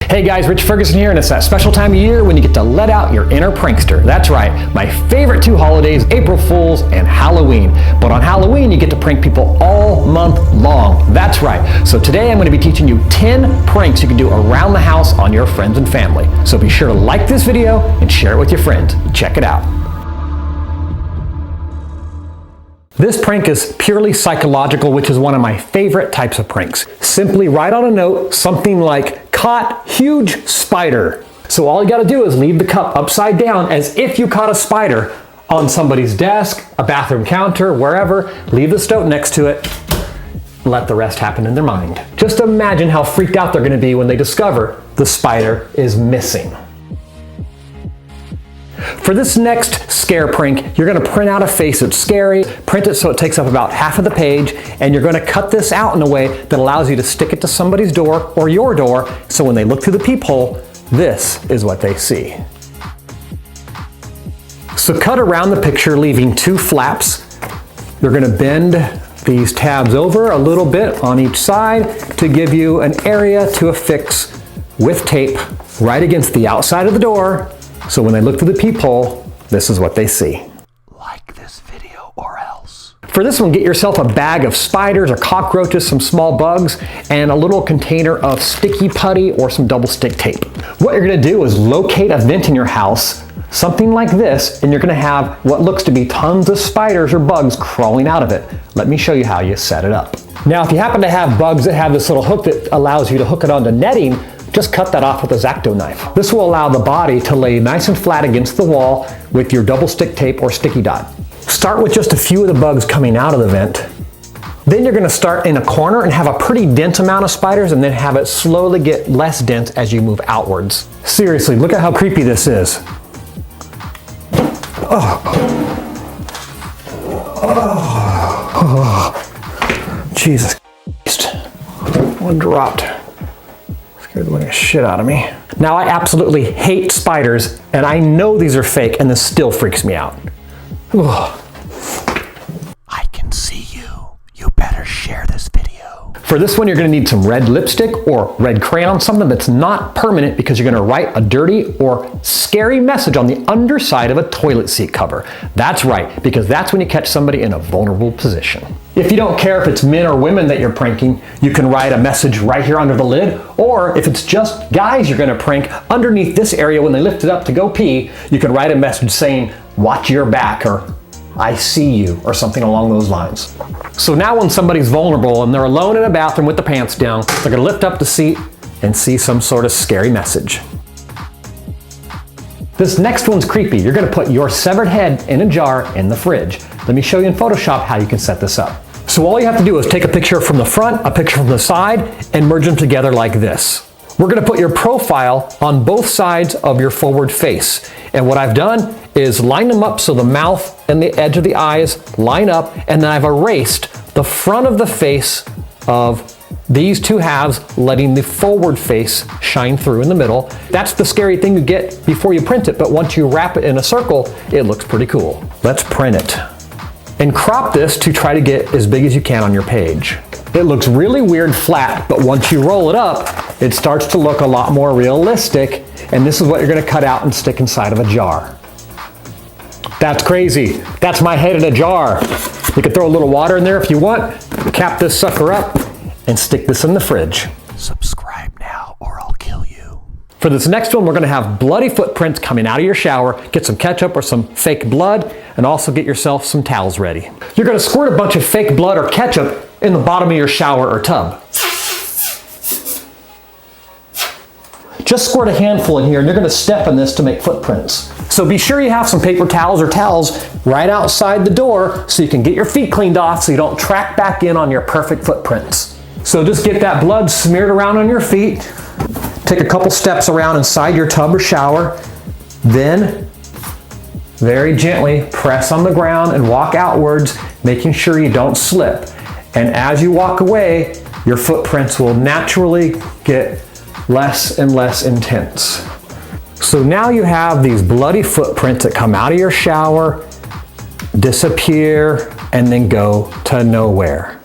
Hey guys, Rich Ferguson here, and it's that special time of year when you get to let out your inner prankster. That's right, my favorite two holidays, April Fools and Halloween. But on Halloween, you get to prank people all month long. That's right. So today I'm going to be teaching you 10 pranks you can do around the house on your friends and family. So be sure to like this video and share it with your friends. Check it out. This prank is purely psychological, which is one of my favorite types of pranks. Simply write on a note something like, "Caught huge spider." So all you gotta do is leave the cup upside down as if you caught a spider on somebody's desk, a bathroom counter, wherever. Leave the note next to it. Let the rest happen in their mind. Just imagine how freaked out they're gonna be when they discover the spider is missing. For this next scare prank, you're going to print out a face that's scary, print it so it takes up about half of the page, and you're going to cut this out in a way that allows you to stick it to somebody's door or your door, so when they look through the peephole, this is what they see. So cut around the picture, leaving two flaps. You're going to bend these tabs over a little bit on each side to give you an area to affix with tape right against the outside of the door. So when they look through the peephole, this is what they see. Like this video or else. For this one, get yourself a bag of spiders or cockroaches, some small bugs, and a little container of sticky putty or some double stick tape. What you're gonna do is locate a vent in your house, something like this, and you're gonna have what looks to be tons of spiders or bugs crawling out of it. Let me show you how you set it up. Now, if you happen to have bugs that have this little hook that allows you to hook it onto netting, just cut that off with a X-Acto knife. This will allow the body to lay nice and flat against the wall with your double stick tape or sticky dot. Start with just a few of the bugs coming out of the vent. Then you're gonna start in a corner and have a pretty dense amount of spiders and then have it slowly get less dense as you move outwards. Seriously, look at how creepy this is. Jesus Christ. One dropped. Scared the living shit out of me. Now I absolutely hate spiders, and I know these are fake, and this still freaks me out. Ugh. I can see you. You better share this video. For this one, you're gonna need some red lipstick or red crayon, something that's not permanent, because you're gonna write a dirty or scary message on the underside of a toilet seat cover. That's right, because that's when you catch somebody in a vulnerable position. If you don't care if it's men or women that you're pranking, you can write a message right here under the lid, or if it's just guys you're gonna prank, underneath this area when they lift it up to go pee, you can write a message saying, "Watch your back," or "I see you," or something along those lines. So now when somebody's vulnerable and they're alone in a bathroom with the pants down, they're gonna lift up the seat and see some sort of scary message. This next one's creepy. You're gonna put your severed head in a jar in the fridge. Let me show you in Photoshop how you can set this up. So all you have to do is take a picture from the front, a picture from the side, and merge them together like this. We're gonna put your profile on both sides of your forward face. And what I've done is line them up so the mouth and the edge of the eyes line up, and then I've erased the front of the face of these two halves, letting the forward face shine through in the middle. That's the scary thing you get before you print it, but once you wrap it in a circle, it looks pretty cool. Let's print it. And crop this to try to get as big as you can on your page. It looks really weird flat, but once you roll it up, it starts to look a lot more realistic, and this is what you're gonna cut out and stick inside of a jar. That's crazy. That's my head in a jar. You can throw a little water in there if you want, cap this sucker up, and stick this in the fridge. Subscribe now or I'll kill you. For this next one, we're gonna have bloody footprints coming out of your shower. Get some ketchup or some fake blood, and also get yourself some towels ready. You're gonna squirt a bunch of fake blood or ketchup in the bottom of your shower or tub. Just squirt a handful in here, and you're gonna step in this to make footprints. So be sure you have some paper towels or towels right outside the door so you can get your feet cleaned off so you don't track back in on your perfect footprints. So just get that blood smeared around on your feet. Take a couple steps around inside your tub or shower. Then, very gently press on the ground and walk outwards, making sure you don't slip. And as you walk away, your footprints will naturally get less and less intense. So now you have these bloody footprints that come out of your shower, disappear, and then go to nowhere.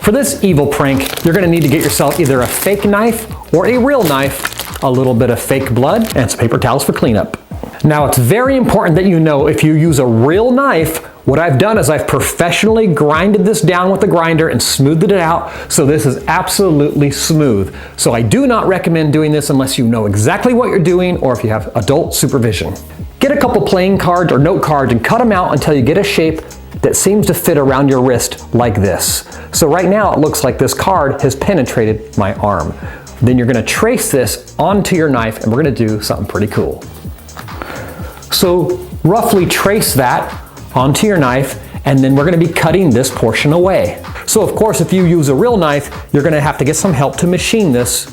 For this evil prank, you're going to need to get yourself either a fake knife or a real knife, a little bit of fake blood, and some paper towels for cleanup. Now, it's very important that you know if you use a real knife, what I've done is I've professionally grinded this down with the grinder and smoothed it out, so this is absolutely smooth. So I do not recommend doing this unless you know exactly what you're doing or if you have adult supervision. Get a couple playing cards or note cards and cut them out until you get a shape that seems to fit around your wrist like this. So right now it looks like this card has penetrated my arm. Then you're going to trace this onto your knife and we're going to do something pretty cool. So roughly trace that onto your knife, and then we're going to be cutting this portion away. So of course, if you use a real knife, you're going to have to get some help to machine this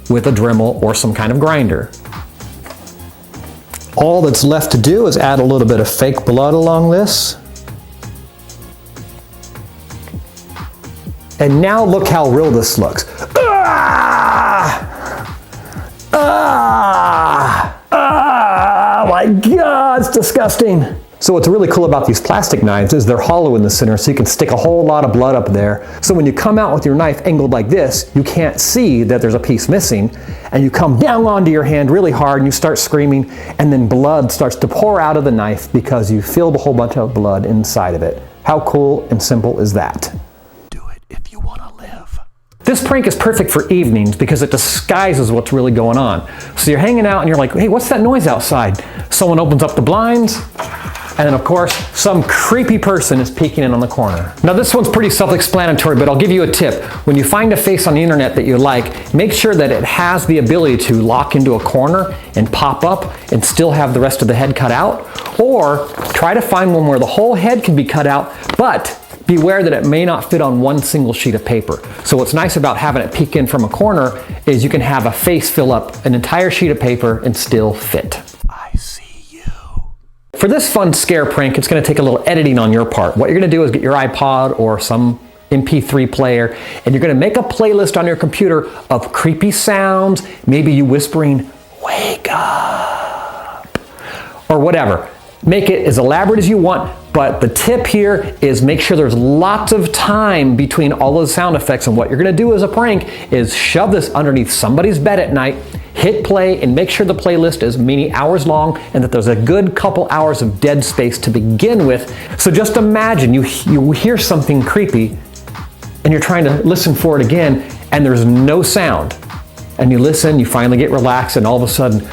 with a Dremel or some kind of grinder. All that's left to do is add a little bit of fake blood along this. And now look how real this looks. Oh my God, it's disgusting. So what's really cool about these plastic knives is they're hollow in the center, so you can stick a whole lot of blood up there. So when you come out with your knife angled like this, you can't see that there's a piece missing, and you come down onto your hand really hard and you start screaming, and then blood starts to pour out of the knife because you filled a whole bunch of blood inside of it. How cool and simple is that? Do it if you want to live. This prank is perfect for evenings because it disguises what's really going on. So you're hanging out and you're like, hey, what's that noise outside? Someone opens up the blinds, and then of course, some creepy person is peeking in on the corner. Now this one's pretty self-explanatory, but I'll give you a tip. When you find a face on the internet that you like, make sure that it has the ability to lock into a corner and pop up and still have the rest of the head cut out. Or try to find one where the whole head can be cut out, but beware that it may not fit on one single sheet of paper. So what's nice about having it peek in from a corner is you can have a face fill up an entire sheet of paper and still fit. I see you. For this fun scare prank, it's going to take a little editing on your part. What you're going to do is get your iPod or some MP3 player, and you're going to make a playlist on your computer of creepy sounds, maybe you whispering, "Wake up," or whatever. Make it as elaborate as you want, but the tip here is make sure there's lots of time between all those sound effects, and what you're going to do as a prank is shove this underneath somebody's bed at night, hit play, and make sure the playlist is many hours long and that there's a good couple hours of dead space to begin with. So just imagine you hear something creepy and you're trying to listen for it again and there's no sound. And you listen, you finally get relaxed, and all of a sudden,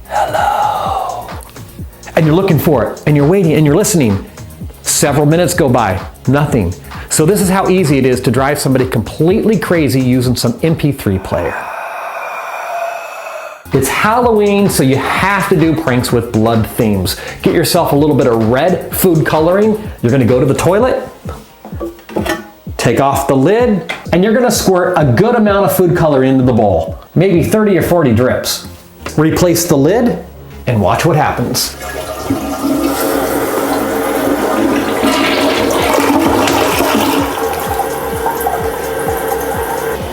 hello. And you're looking for it and you're waiting and you're listening. Several minutes go by, nothing. So this is how easy it is to drive somebody completely crazy using some MP3 player. It's Halloween, so you have to do pranks with blood themes. Get yourself a little bit of red food coloring. You're gonna go to the toilet, take off the lid, and you're gonna squirt a good amount of food color into the bowl. Maybe 30 or 40 drips. Replace the lid and watch what happens.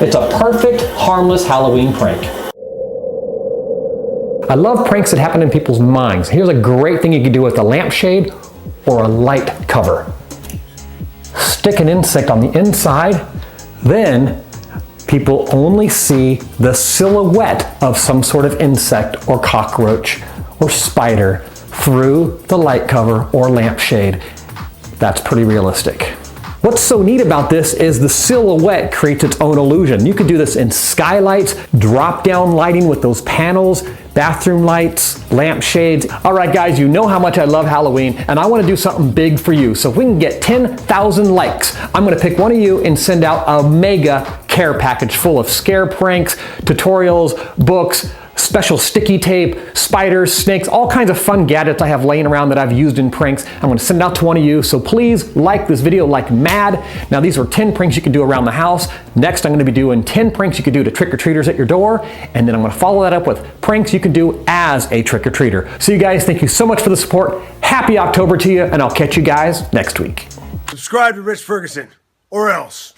It's a perfect, harmless Halloween prank. I love pranks that happen in people's minds. Here's a great thing you can do with a lampshade or a light cover. Stick an insect on the inside, then people only see the silhouette of some sort of insect or cockroach or spider through the light cover or lampshade. That's pretty realistic. What's so neat about this is the silhouette creates its own illusion. You could do this in skylights, drop-down lighting with those panels, bathroom lights, lampshades. All right, guys, you know how much I love Halloween, and I want to do something big for you. So if we can get 10,000 likes, I'm going to pick one of you and send out a mega care package full of scare pranks, tutorials, books, special sticky tape, spiders, snakes, all kinds of fun gadgets I have laying around that I've used in pranks. I'm going to send it out to one of you, so please like this video like mad. Now these are 10 pranks you can do around the house. Next I'm going to be doing 10 pranks you can do to trick-or-treaters at your door, and then I'm going to follow that up with pranks you can do as a trick-or-treater. So you guys, thank you so much for the support. Happy October to you, and I'll catch you guys next week. Subscribe to Rich Ferguson, or else.